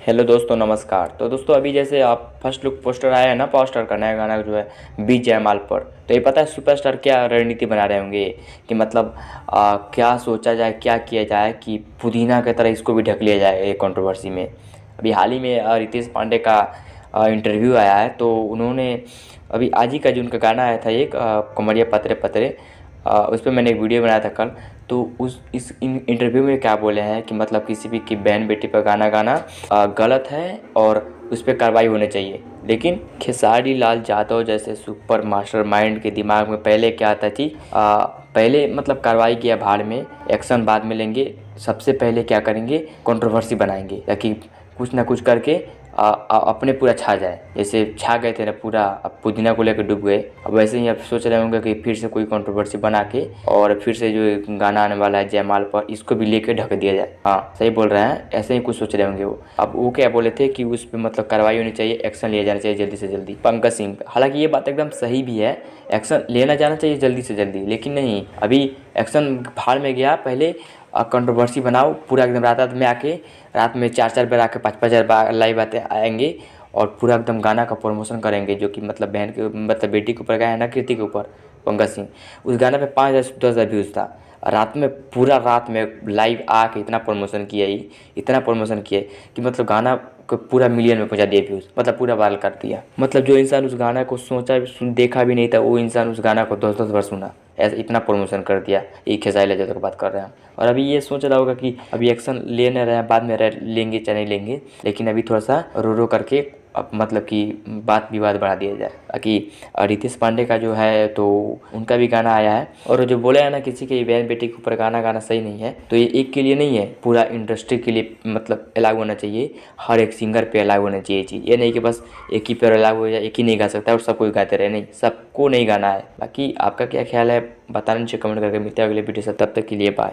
Hello दोस्तों, नमस्कार। तो दोस्तों अभी जैसे आप फर्स्ट लुक पोस्टर आया है ना, पोस्टर का नया गाना जो है बीच जयमाल पर। तो ये पता है सुपरस्टार क्या रणनीति बना रहे होंगे कि मतलब क्या सोचा जाए, क्या किया जाए कि पुदीना की तरह इसको भी ढक लिया जाए एक कंट्रोवर्सी में। अभी हाल ही में रितेश पांडे का इंटरव्यू आया है, तो उन्होंने अभी आज ही का जो उनका गाना आया था एक कमरिया पतरे पतरे, उस पर मैंने एक वीडियो बनाया था कल। तो उस इस इंटरव्यू में क्या बोले हैं कि मतलब किसी भी की बहन बेटी पर गाना गाना गलत है और उस पर कार्रवाई होनी चाहिए। लेकिन खेसारी लाल यादव जैसे सुपर मास्टर माइंड के दिमाग में पहले क्या आता थी, पहले मतलब कार्रवाई किया भाड़ में, एक्शन बाद में लेंगे। सबसे पहले क्या करेंगे, कंट्रोवर्सी बनाएंगे ताकि कुछ ना कुछ करके अपने पूरा छा जाए। जैसे छा गए थे ना पूरा, अब पुदीना को लेकर डूब गए। अब वैसे ही अब सोच रहे होंगे कि फिर से कोई कंट्रोवर्सी बना के और फिर से जो गाना आने वाला है जयमाल पर, इसको भी लेके ढक दिया जाए। हाँ सही बोल रहे हैं, ऐसे ही कुछ सोच रहे होंगे वो। अब वो क्या बोले थे कि उस पर मतलब कार्रवाई होनी चाहिए, एक्शन लिया जाना चाहिए जल्दी से जल्दी पंकज सिंह पे। हालांकि ये बात एकदम सही भी है, एक्शन लेना जाना चाहिए जल्दी से जल्दी, लेकिन नहीं, अभी एक्शन भाड़ में गया। पहले कंट्रोवर्सी बनाओ पूरा एकदम, रात रात में आके, रात में 4-4 बार आके 5-5 बार लाइव आते आएंगे और पूरा एकदम गाना का प्रमोशन करेंगे, जो कि मतलब बहन के मतलब बेटी के ऊपर गाया है ना, कृति के ऊपर, पंकज सिंह। उस गाने पे 5,000-10,000 व्यूज़ था। रात में पूरा रात में लाइव आके इतना प्रमोशन किया ही, इतना प्रमोशन किया कि मतलब गाना को पूरा मिलियन में पहुंचा दिया व्यूज़, मतलब पूरा वायरल कर दिया। मतलब जो इंसान उस गाना को सोचा देखा भी नहीं था, वो इंसान उस गाना को 10-10 बार सुना, ऐसा इतना प्रमोशन कर दिया। ये खेसारी लाल यादव की बात कर रहे हैं। और अभी ये सोच रहा होगा कि अभी एक्शन ले न रहे हैं, बाद में लेंगे चाहे नहीं लेंगे, लेकिन अभी थोड़ा सा रो रो करके अब मतलब कि बात विवाद बढ़ा दिया जाए। बाकी रितेश पांडे का जो है तो उनका भी गाना आया है, और जो बोले हैं ना किसी के बहन बेटी के ऊपर गाना गाना सही नहीं है, तो ये एक के लिए नहीं है, पूरा इंडस्ट्री के लिए मतलब अलाउ होना चाहिए। हर एक सिंगर पे अलाउ होना चाहिए चीज़, ये नहीं कि बस एक ही पे अलाउ हो जाए, एक ही नहीं गा सकता और सब कोई गाते रहे, नहीं, सबको नहीं गाना है। बाकी आपका क्या ख्याल है बताना नीचे कमेंट करके। मिलते हैं अगले वीडियो से, तब तक के लिए बाय।